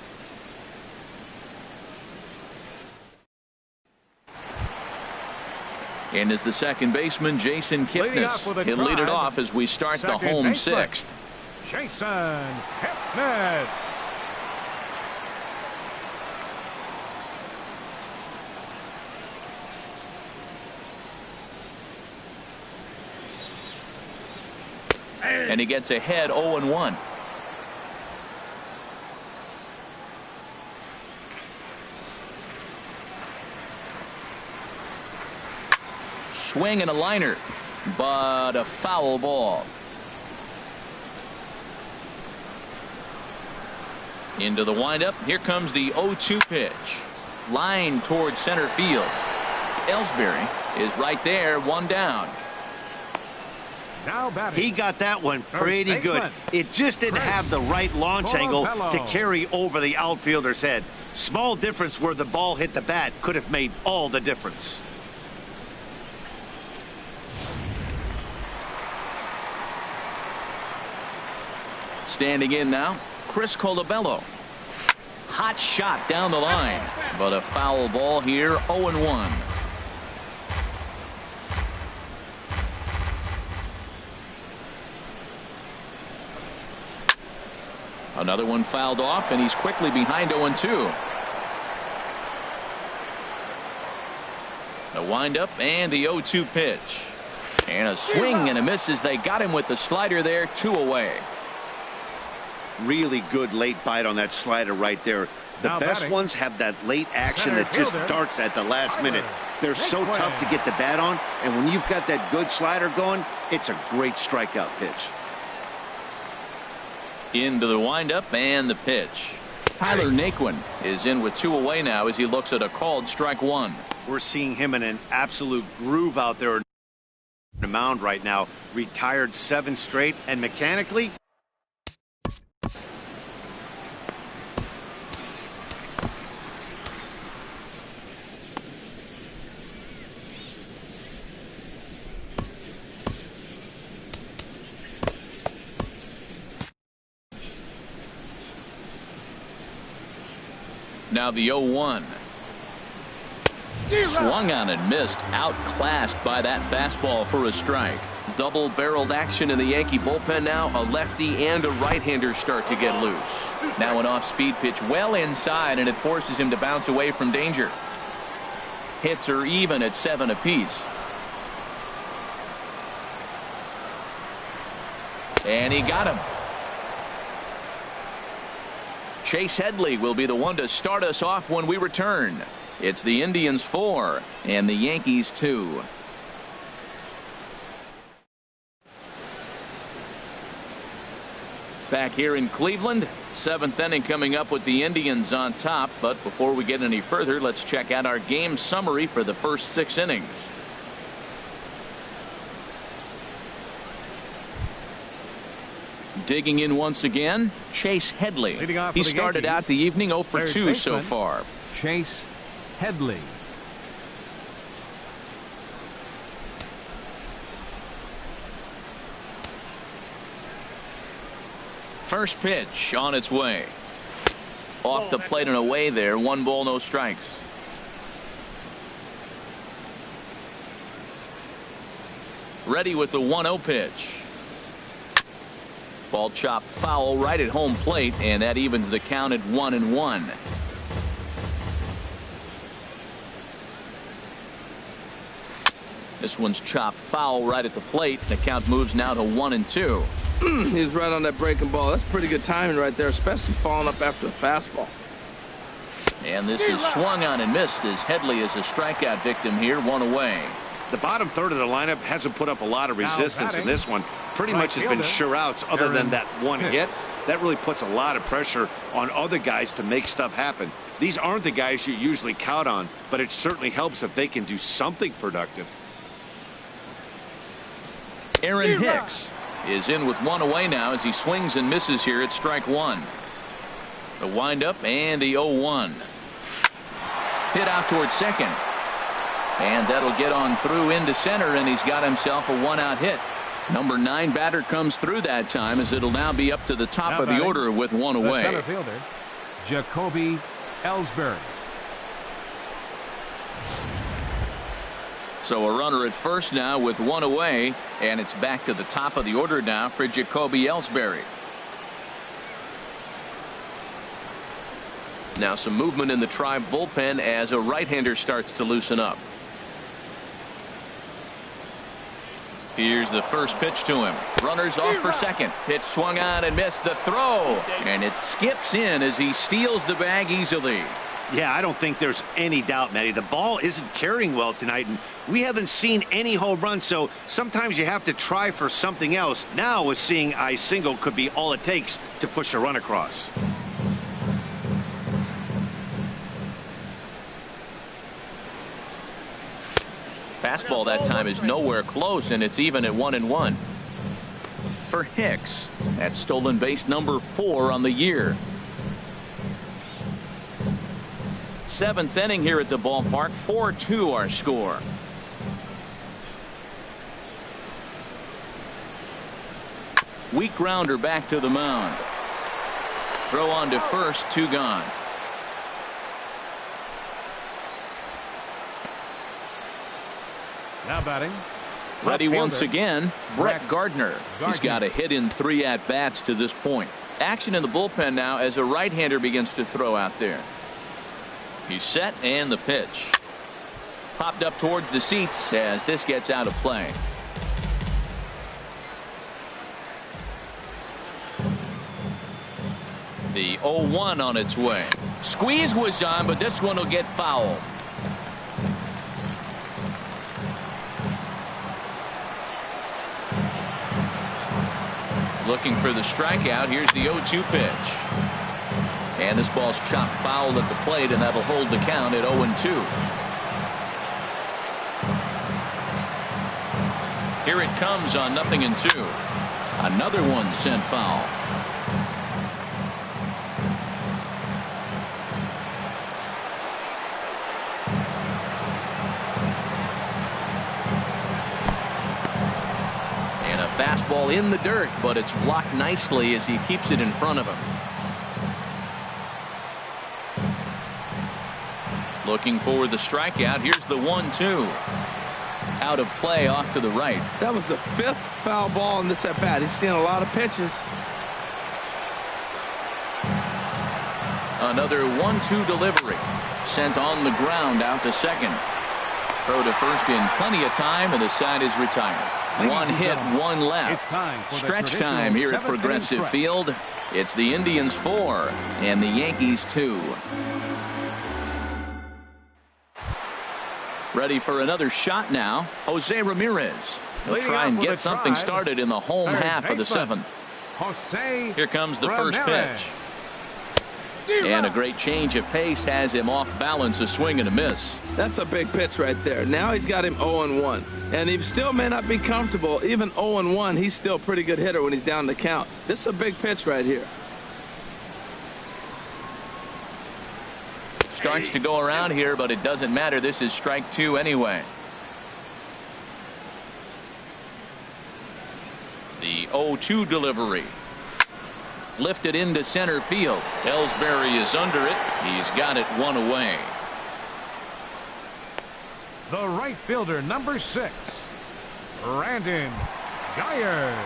And is the second baseman, Jason Kipnis. He'll lead it off as we start the home sixth. Jason Kipnis. And he gets ahead 0-1. Swing and a liner, but a foul ball. Into the windup. Here comes the 0-2 pitch. Line towards center field. Ellsbury is right there, one down. Now batting. He got that one pretty good. It just didn't have the right launch angle to carry over the outfielder's head. Small difference where the ball hit the bat could have made all the difference. Standing in now, Chris Colabello. Hot shot down the line, but a foul ball here, 0-1. Another one fouled off, and he's quickly behind 0-2. The windup and the 0-2 pitch. And a swing and a miss as they got him with the slider there, 2 away. Really good late bite on that slider right there. The best ones have that late action that just darts at the last minute. They're so tough to get the bat on, and when you've got that good slider going, it's a great strikeout pitch. Into the windup and the pitch. Tyler Naquin is in with 2 away now as he looks at a called strike 1. We're seeing him in an absolute groove out there on the mound right now. Retired 7 straight, and mechanically, now the 0-1. Swung on and missed. Outclassed by that fastball for a strike. Double-barreled action in the Yankee bullpen now. A lefty and a right-hander start to get loose. Now an off-speed pitch well inside, and it forces him to bounce away from danger. Hits are even at 7 apiece. And he got him. Chase Headley will be the one to start us off when we return. It's the Indians 4 and the Yankees 2. Back here in Cleveland, 7th inning coming up with the Indians on top. But before we get any further, let's check out our game summary for the first 6 innings. Digging in once again, Chase Headley. He started out the evening 0 for 2 so far. Chase Headley. First pitch on its way. Off the plate and away there. 1 ball, no strikes. Ready with the 1-0 pitch. Ball chopped foul right at home plate, and that evens the count at 1-1. This one's chopped foul right at the plate. The count moves now to 1-2. He's right on that breaking ball. That's pretty good timing right there, especially falling up after a fastball. And this is swung on and missed as Headley is a strikeout victim here. 1 away. The bottom third of the lineup hasn't put up a lot of resistance in this one. Pretty much has been sure outs other than that one hit. That really puts a lot of pressure on other guys to make stuff happen. These aren't the guys you usually count on, but it certainly helps if they can do something productive. Aaron Hicks is in with 1 away now as he swings and misses here at strike 1. The windup and the 0-1. Hit out towards second. And that'll get on through into center, and he's got himself a 1-out hit. Number 9 batter comes through that time as it'll now be up to the top of the order with 1 away. The center fielder, Jacoby Ellsbury. So a runner at first now with 1 away, and it's back to the top of the order now for Jacoby Ellsbury. Now some movement in the Tribe bullpen as a right-hander starts to loosen up. Here's the first pitch to him. Runners off for second. Pitch swung on and missed. The throw, and it skips in as he steals the bag easily. Yeah, I don't think there's any doubt, Matty. The ball isn't carrying well tonight, and we haven't seen any home runs, so sometimes you have to try for something else. Now, with seeing I single could be all it takes to push a run across. Fastball that time is nowhere close, and it's even at 1-1. For Hicks, that's stolen base number 4 on the year. 7th inning here at the ballpark. 4-2 our score. Weak grounder back to the mound. Throw on to first, 2 gone. Now batting. Ready once again, Brett Gardner. He's got a hit in 3 at-bats to this point. Action in the bullpen now as a right-hander begins to throw out there. He's set, and the pitch. Popped up towards the seats as this gets out of play. The 0-1 on its way. Squeeze was on, but this one will get foul. Looking for the strikeout. Here's the 0-2 pitch. And this ball's chopped foul at the plate, and that'll hold the count at 0-2. Here it comes on 0-2. Another one sent foul. And a fastball in the dirt, but it's blocked nicely as he keeps it in front of him. Looking for the strikeout. Here's the 1-2. Out of play off to the right. That was the 5th foul ball in this at bat. He's seen a lot of pitches. Another 1-2 delivery. Sent on the ground out to second. Throw to first in plenty of time, and the side is retired. One hit, one left. Stretch time here at Progressive Field. It's the Indians 4 and the Yankees 2. Ready for another shot now. Jose Ramirez. He'll try and get something started in the home half of the 7th. Here comes the first pitch. And a great change of pace has him off balance, a swing and a miss. That's a big pitch right there. Now he's got him 0-1. And he still may not be comfortable. Even 0-1, he's still a pretty good hitter when he's down the count. This is a big pitch right here. Starts to go around here, but it doesn't matter. This is strike 2 anyway. The 0-2 delivery. Lifted into center field. Ellsbury is under it. He's got it 1 away. The right fielder, number 6, Brandon Geyer.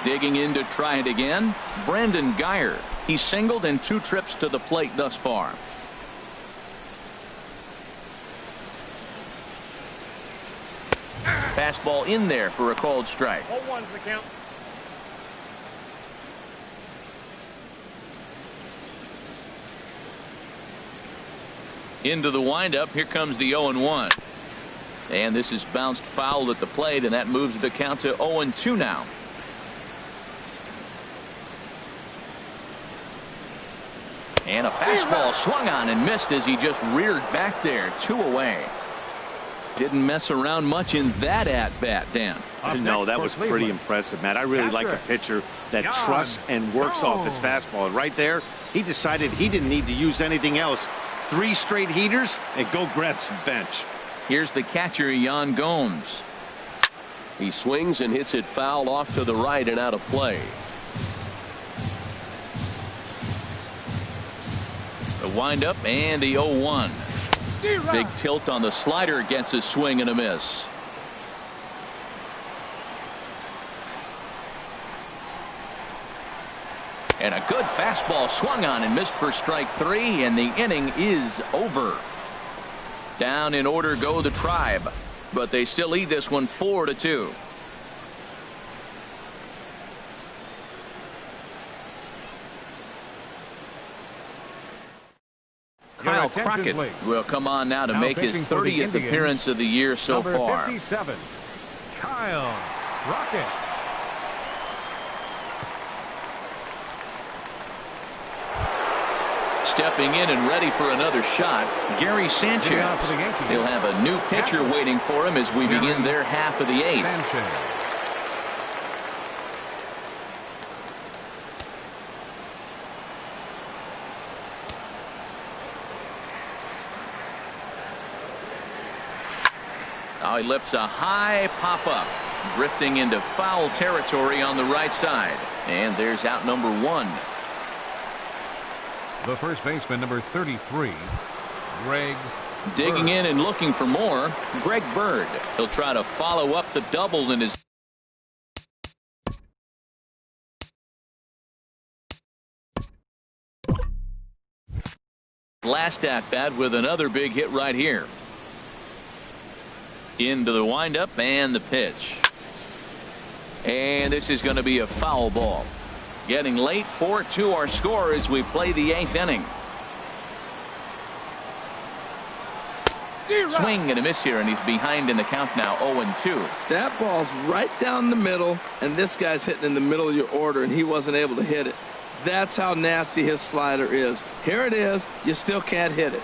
Digging in to try it again, Brandon Geyer. He's singled in 2 trips to the plate thus far. Fastball in there for a called strike. 0-1's the count. Into the windup. Here comes the 0-1. And this is bounced foul at the plate, and that moves the count to 0-2 now. And a fastball swung on and missed as he just reared back there. 2 away. Didn't mess around much in that at-bat, Dan. No, that was pretty impressive, Matt. I really like a pitcher that trusts and works off his fastball. And right there, he decided he didn't need to use anything else. 3 straight heaters and go grab some bench. Here's the catcher, Yan Gomes. He swings and hits it foul off to the right and out of play. The windup and the 0-1. Big tilt on the slider, gets a swing and a miss. And a good fastball swung on and missed for strike 3, and the inning is over. Down in order go the Tribe, but they still lead this one 4-2. Kyle Crockett will come on now to make his 30th appearance of the year so far. 57, Kyle Crockett. Stepping in and ready for another shot, Gary Sanchez. He'll have a new pitcher waiting for him as we begin their half of the 8th. Now he lifts a high pop-up, drifting into foul territory on the right side. And there's out number 1. The first baseman, number 33, Greg Digging Bird. in and looking for more, Greg Bird. He'll try to follow up the double in his last at-bat with another big hit right here. Into the windup and the pitch. And this is going to be a foul ball. Getting late, 4-2 our score as we play the 8th inning. Swing and a miss here, and he's behind in the count now, 0-2. That ball's right down the middle, and this guy's hitting in the middle of your order, and he wasn't able to hit it. That's how nasty his slider is. Here it is. You still can't hit it.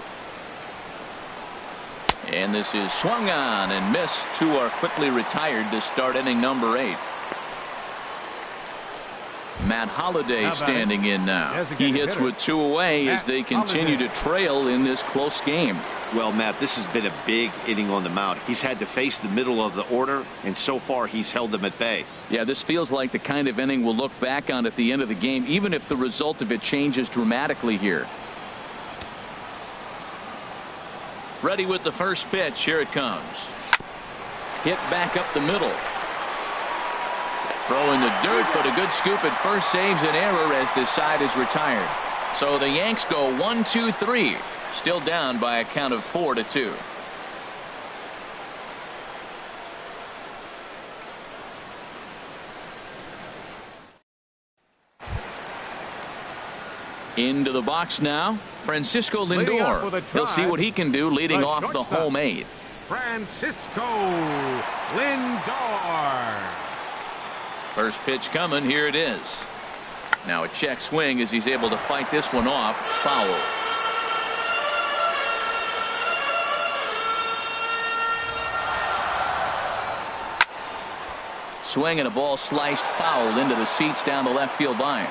And this is swung on and missed. 2 are quickly retired to start inning number 8. Matt Holliday standing in now. He hits with 2 away as they continue to trail in this close game. Well, Matt, this has been a big inning on the mound. He's had to face the middle of the order, and so far he's held them at bay. Yeah, this feels like the kind of inning we'll look back on at the end of the game, even if the result of it changes dramatically here. Ready with the first pitch. Here it comes. Hit back up the middle. Throw in the dirt, but a good scoop at first saves an error as this side is retired. So the Yanks go 1-2-3. Still down by a count of 4-2. Into the box now, Francisco Leading off with a Lindor. He'll see what he can do leading off the shortstop, home eighth. Francisco Lindor. First pitch coming. Here it is. Now a check swing as he's able to fight this one off. Foul. Swing and a ball sliced foul into the seats down the left field line.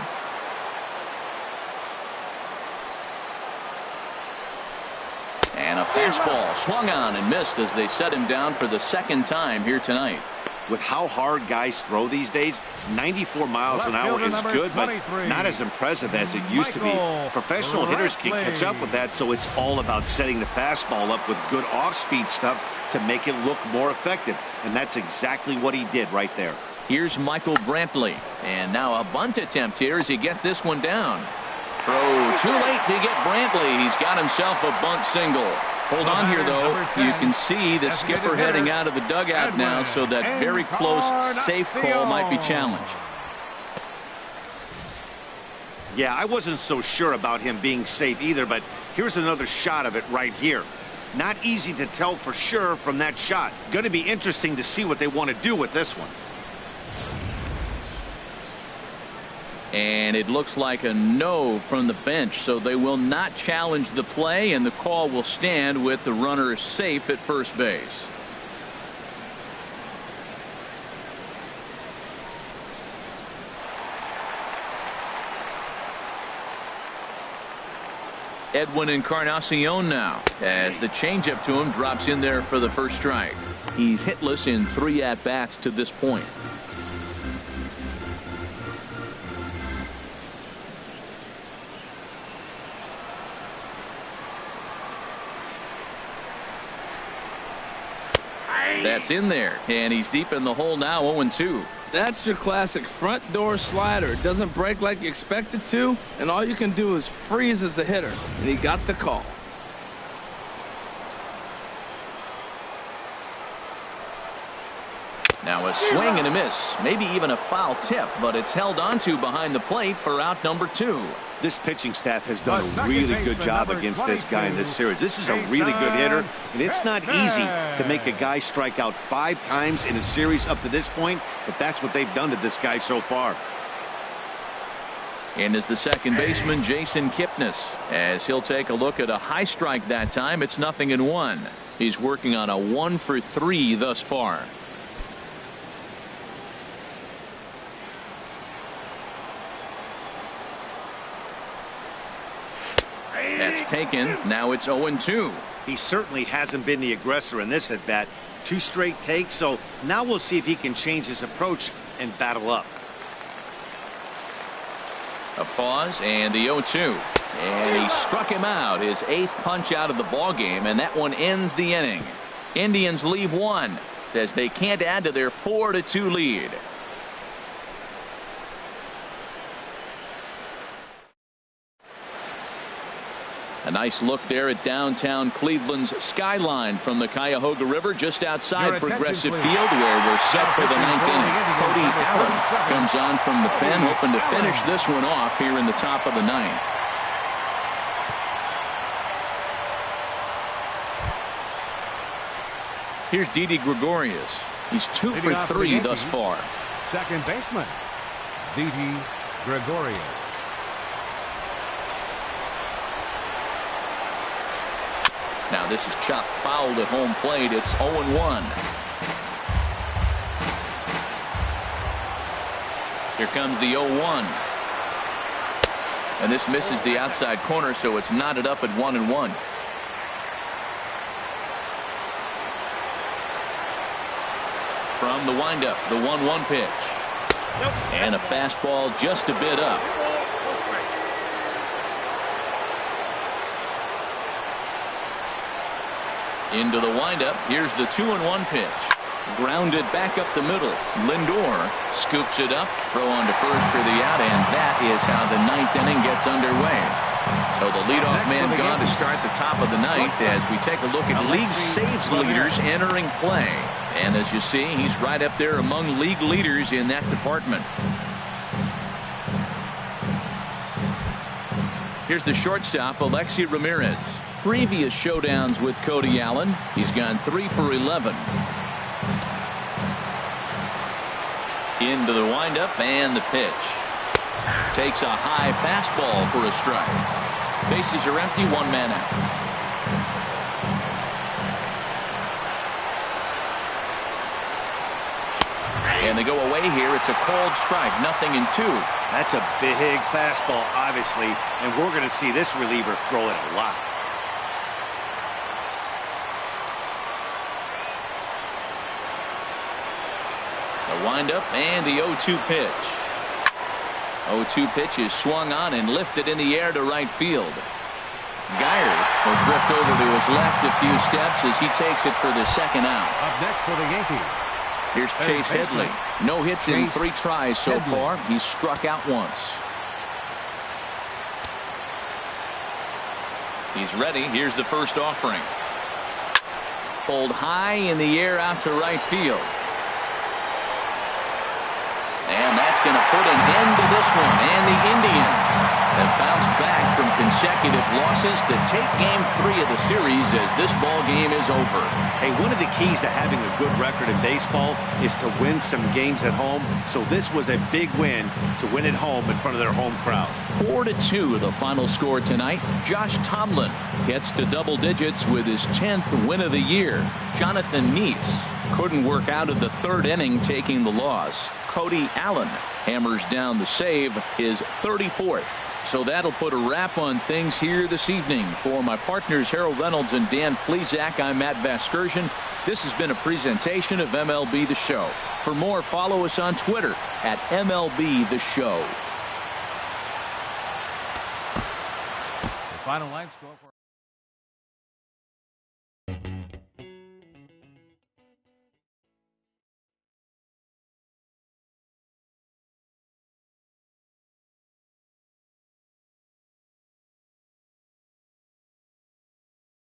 And a fastball swung on and missed as they set him down for the second time here tonight. With how hard guys throw these days, 94 miles an hour is good, but not as impressive as it used to be. Professional hitters can catch up with that, so it's all about setting the fastball up with good off-speed stuff to make it look more effective. And that's exactly what he did right there. Here's Michael Brantley. And now a bunt attempt here as he gets this one down. Throw too late to get Brantley. He's got himself a bunt single. Hold on here, though. You can see the skipper heading out of the dugout now, so that very close safe call might be challenged. Yeah, I wasn't so sure about him being safe either, but here's another shot of it right here. Not easy to tell for sure from that shot. Going to be interesting to see what they want to do with this one. And it looks like a no from the bench, so they will not challenge the play, and the call will stand with the runner safe at first base. Edwin Encarnacion now, as the changeup to him drops in there for the first strike. He's hitless in 3 at-bats to this point. That's in there, and he's deep in the hole now, 0-2. That's your classic front door slider. It doesn't break like you expect it to, and all you can do is freeze as a hitter, and he got the call. Now a swing and a miss, maybe even a foul tip, but it's held onto behind the plate for out number 2. This pitching staff has done a really good job against this guy in this series. This is a really good hitter, and it's not easy to make a guy strike out 5 times in a series up to this point, but that's what they've done to this guy so far. And is the second baseman Jason Kipnis, as he'll take a look at a high strike that time. It's 0-1. He's working on a 1 for 3 thus far. That's taken. Now it's 0-2. He certainly hasn't been the aggressor in this at bat. 2 straight takes, so now we'll see if he can change his approach and battle up. A pause and the 0-2. And he struck him out, his 8th punch out of the ball game, and that one ends the inning. Indians leave 1 as they can't add to their 4-2 lead. A nice look there at downtown Cleveland's skyline from the Cuyahoga River just outside Progressive Field, where we're set for the 9th inning. Cody Allen comes on from the pen, hoping to finish this one off here in the top of the 9th. Here's Didi Gregorius. He's 2 for 3 thus far. Second baseman, Didi Gregorius. Now this is chopped fouled at home plate. It's 0-1. Here comes the 0-1. And this misses the outside corner, so it's knotted up at 1-1. From the windup, the 1-1 pitch. And a fastball just a bit up. Into the windup. Here's the 2-1 pitch. Grounded back up the middle. Lindor scoops it up. Throw on to first for the out, and that is how the 9th inning gets underway. So the leadoff man gone to start the top of the 9th as we take a look at league saves leaders entering play. And as you see, he's right up there among league leaders in that department. Here's the shortstop, Alexi Ramirez. Previous showdowns with Cody Allen, he's gone 3 for 11. Into the windup and the pitch. Takes a high fastball for a strike. Bases are empty, 1 man out. And they go away here. It's a called strike, 0-2. That's a big fastball, obviously, and we're going to see this reliever throw it a lot. The windup and the 0-2 pitch. 0-2 pitch is swung on and lifted in the air to right field. Geyer will drift over to his left a few steps as he takes it for the second out. Up next for the Yankees. Here's Chase Headley. No hits in 3 tries so far. He's struck out once. He's ready. Here's the first offering. Pulled high in the air out to right field. And that's going to put an end to this one. And the Indians have bounced back from consecutive losses to take game 3 of the series as this ball game is over. Hey, one of the keys to having a good record in baseball is to win some games at home. So this was a big win to win at home in front of their home crowd. 4-2 the final score tonight. Josh Tomlin gets to double digits with his 10th win of the year. Jonathan Neese couldn't work out of the 3rd inning, taking the loss. Cody Allen hammers down the save, his 34th. So that'll put a wrap on things here this evening. For my partners Harold Reynolds and Dan Plesac, I'm Matt Vasgersian. This has been a presentation of MLB The Show. For more, follow us on Twitter at MLB The Show. The final line score for